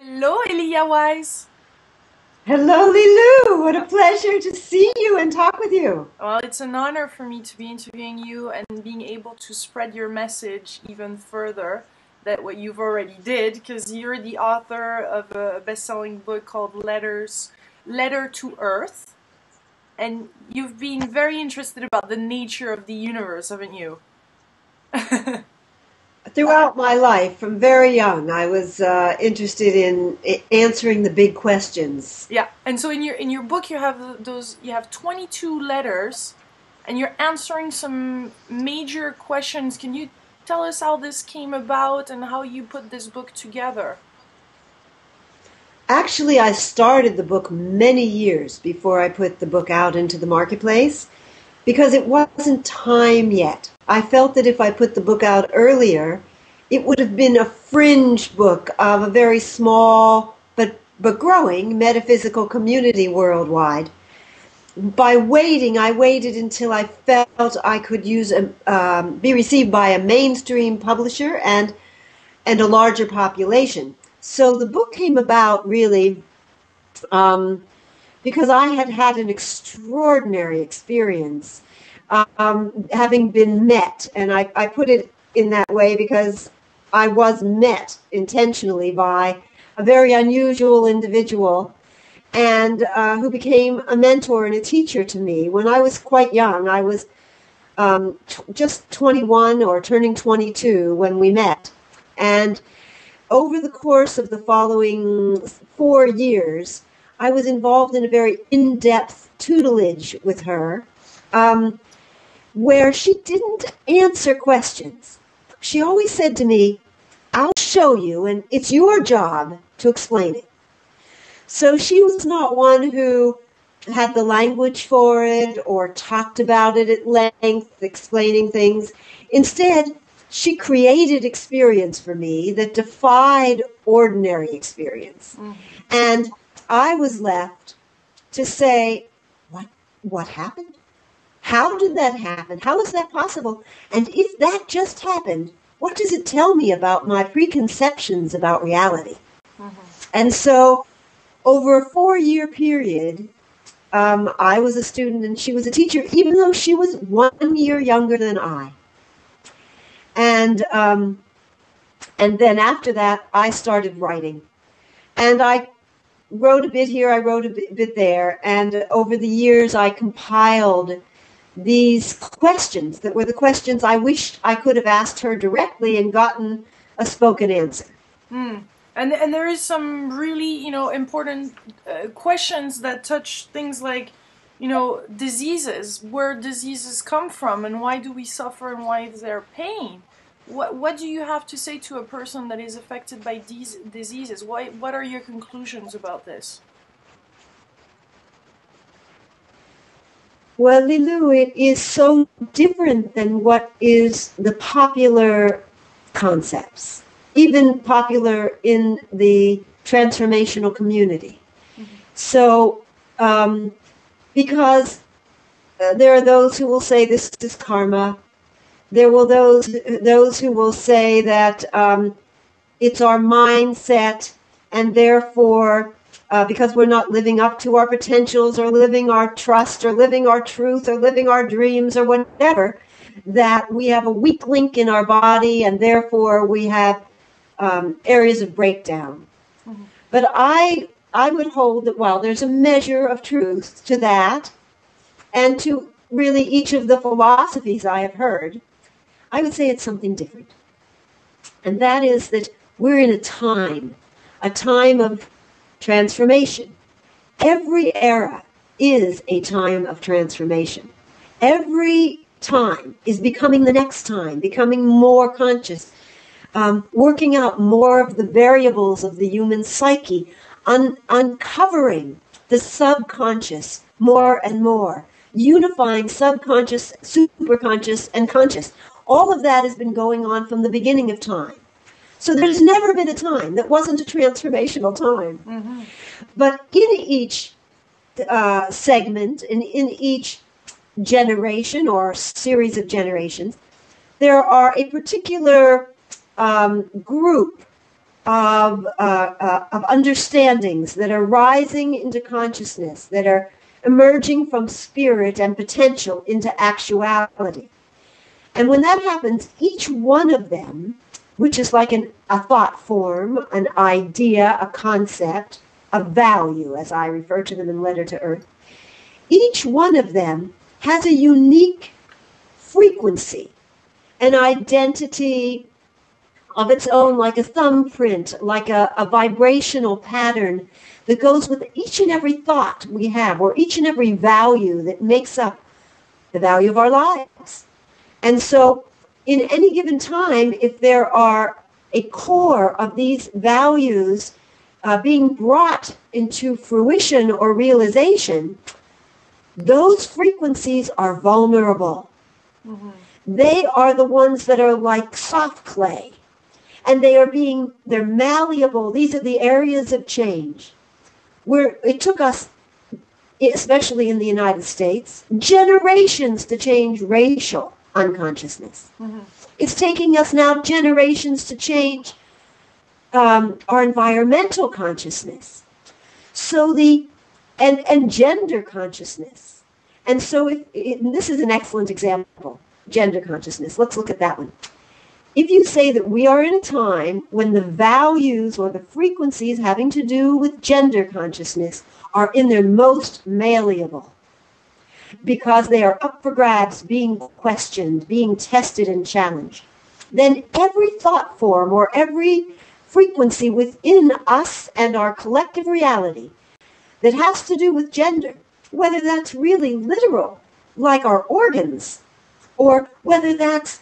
Hello, Elia Wise. Hello, Lilou. What a pleasure to see you and talk with you. Well, it's an honor for me to be interviewing you and being able to spread your message even further than what you've already did, because you're the author of a best-selling book called Letter to Earth, and you've been very interested about the nature of the universe, haven't you? Throughout my life, from very young, I was interested in answering the big questions. Yeah, and so in your book you have 22 letters, and you're answering some major questions. Can you tell us how this came about and how you put this book together? Actually, I started the book many years before I put the book out into the marketplace because it wasn't time yet. I felt that if I put the book out earlier, it would have been a fringe book of a very small but growing metaphysical community worldwide. By waiting, I waited until I felt I could be received by a mainstream publisher and a larger population. So the book came about really because I had had an extraordinary experience having been met, and I put it in that way because I was met intentionally by a very unusual individual and who became a mentor and a teacher to me. When I was quite young, I was just 21 or turning 22 when we met. And over the course of the following 4 years, I was involved in a very in-depth tutelage with her, where she didn't answer questions. She always said to me, "I'll show you, and it's your job to explain it." So she was not one who had the language for it or talked about it at length, explaining things. Instead, she created experience for me that defied ordinary experience. And I was left to say, what happened? How did that happen? How is that possible? And if that just happened, what does it tell me about my preconceptions about reality? And so over a 4-year period, I was a student and she was a teacher, even though she was 1 year younger than I. And then after that, I started writing. And I wrote a bit here, I wrote a bit there. And over the years, I compiled these questions that were the questions I wished I could have asked her directly and gotten a spoken answer. And there is some really important questions that touch things like diseases, where diseases come from, and why do we suffer, and why is there pain. What do you have to say to a person that is affected by these diseases? What are your conclusions about this? Well, Lilou, it is so different than what is the popular concepts, even popular in the transformational community. So, because there are those who will say this is karma, there will those who will say that it's our mindset, and therefore, because we're not living up to our potentials or living our trust or living our truth or living our dreams or whatever, that we have a weak link in our body and therefore we have areas of breakdown. But I would hold that while there's a measure of truth to that, and to really each of the philosophies I have heard, I would say it's something different. And that is that we're in a time of transformation. Every era is a time of transformation. Every time is becoming the next time, becoming more conscious, working out more of the variables of the human psyche, uncovering the subconscious more and more, unifying subconscious, superconscious, and conscious. All of that has been going on from the beginning of time. So there's never been a time that wasn't a transformational time. But in each segment, in each generation or series of generations, there are a particular group of understandings that are rising into consciousness, that are emerging from spirit and potential into actuality. And when that happens, each one of them, which is like a thought form, an idea, a concept, a value, as I refer to them in Letter to Earth, each one of them has a unique frequency, an identity of its own, like a thumbprint, like a vibrational pattern that goes with each and every thought we have, or each and every value that makes up the value of our lives. And so in any given time, if there are a core of these values being brought into fruition or realization, those frequencies are vulnerable. Mm-hmm. They are the ones that are like soft clay. And they're malleable. These are the areas of change where it took us, especially in the United States, generations to change racial unconsciousness. Mm-hmm. It's taking us now generations to change our environmental consciousness. So and gender consciousness. And so and this is an excellent example, gender consciousness. Let's look at that one. If you say that we are in a time when the values or the frequencies having to do with gender consciousness are in their most malleable, because they are up for grabs, being questioned, being tested and challenged, then every thought form or every frequency within us and our collective reality that has to do with gender, whether that's really literal, like our organs, or whether that's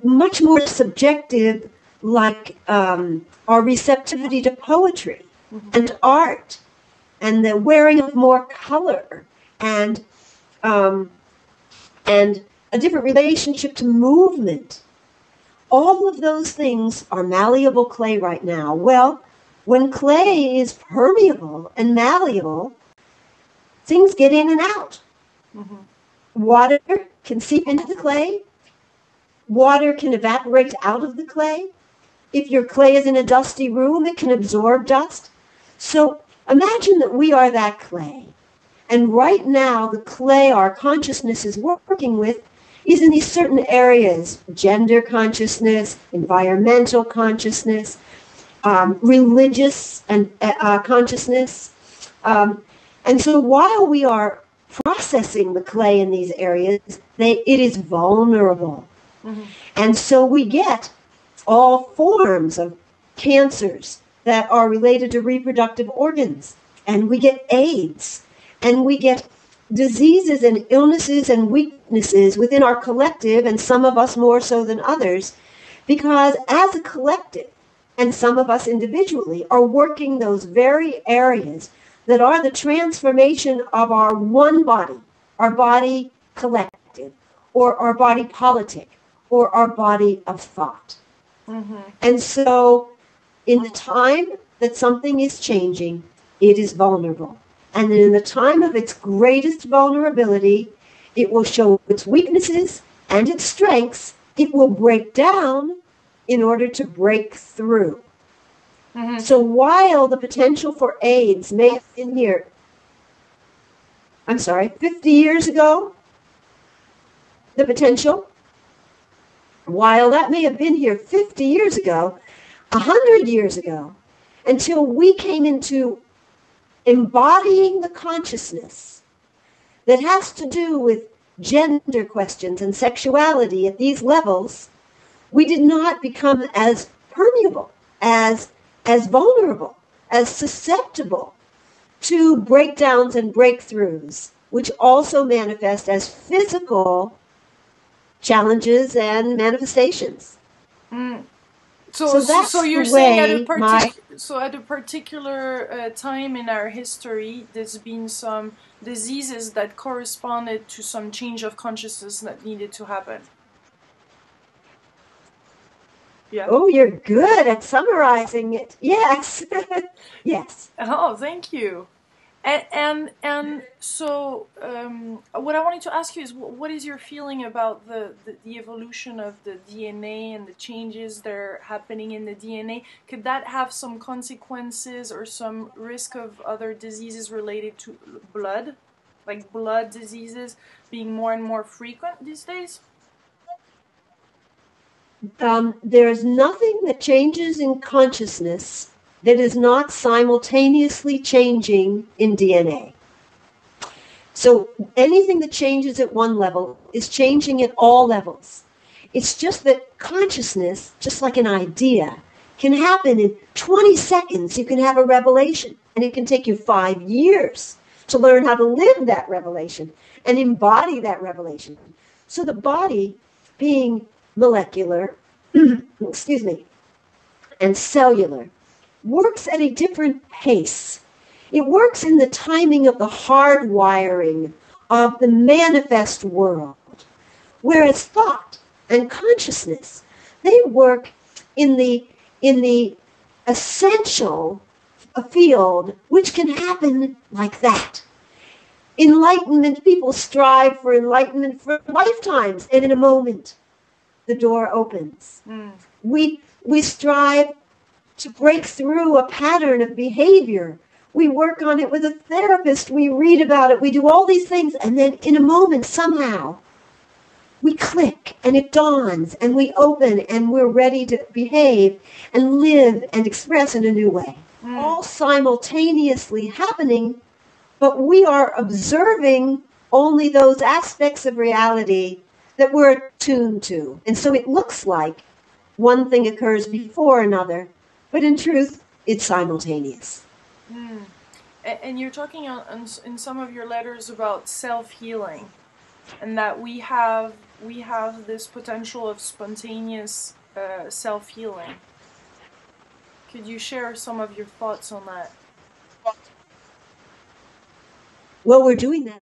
much more subjective, like our receptivity to poetry and art, and the wearing of more color, and a different relationship to movement. All of those things are malleable clay right now. Well, when clay is permeable and malleable, things get in and out. Mm-hmm. Water can seep into the clay. Water can evaporate out of the clay. If your clay is in a dusty room, it can absorb dust. So imagine that we are that clay. And right now, the clay our consciousness is working with is in these certain areas: gender consciousness, environmental consciousness, religious and consciousness. And so while we are processing the clay in these areas, it is vulnerable. Mm-hmm. And so we get all forms of cancers that are related to reproductive organs. And we get AIDS. And we get diseases and illnesses and weaknesses within our collective, and some of us more so than others, because as a collective, and some of us individually, are working those very areas that are the transformation of our one body, our body collective, or our body politic, or our body of thought. Mm-hmm. And so in the time that something is changing, it is vulnerable. And in the time of its greatest vulnerability, it will show its weaknesses and its strengths. It will break down in order to break through. Mm-hmm. So while the potential for AIDS may have been here, 50 years ago, the potential, while that may have been here 50 years ago, 100 years ago, until we came into embodying the consciousness that has to do with gender questions and sexuality at these levels, we did not become as permeable, as vulnerable, as susceptible to breakdowns and breakthroughs, which also manifest as physical challenges and manifestations. Mm. So you're saying at a particular time in our history, there's been some diseases that corresponded to some change of consciousness that needed to happen. Yeah. Oh, you're good at summarizing it. Yes. Yes. Oh, thank you. And so what I wanted to ask you is what is your feeling about the evolution of the DNA and the changes that are happening in the DNA? Could that have some consequences or some risk of other diseases related to blood, like blood diseases being more and more frequent these days? There's nothing that changes in consciousness that is not simultaneously changing in DNA. So anything that changes at one level is changing at all levels. It's just that consciousness, just like an idea, can happen in 20 seconds. You can have a revelation, and it can take you 5 years to learn how to live that revelation and embody that revelation. So the body, being molecular, excuse me, and cellular, works at a different pace. It works in the timing of the hardwiring of the manifest world, whereas thought and consciousness, they work in the essential field, which can happen like that. Enlightenment, people strive for enlightenment for lifetimes, and in a moment, the door opens. Mm. We strive to break through a pattern of behavior. We work on it with a therapist. We read about it. We do all these things. And then in a moment, somehow, we click and it dawns and we open and we're ready to behave and live and express in a new way. All simultaneously happening, but we are observing only those aspects of reality that we're attuned to. And so it looks like one thing occurs before another, but in truth, it's simultaneous. Mm. And you're talking in some of your letters about self-healing, and that we have this potential of spontaneous self-healing. Could you share some of your thoughts on that? Well, we're doing that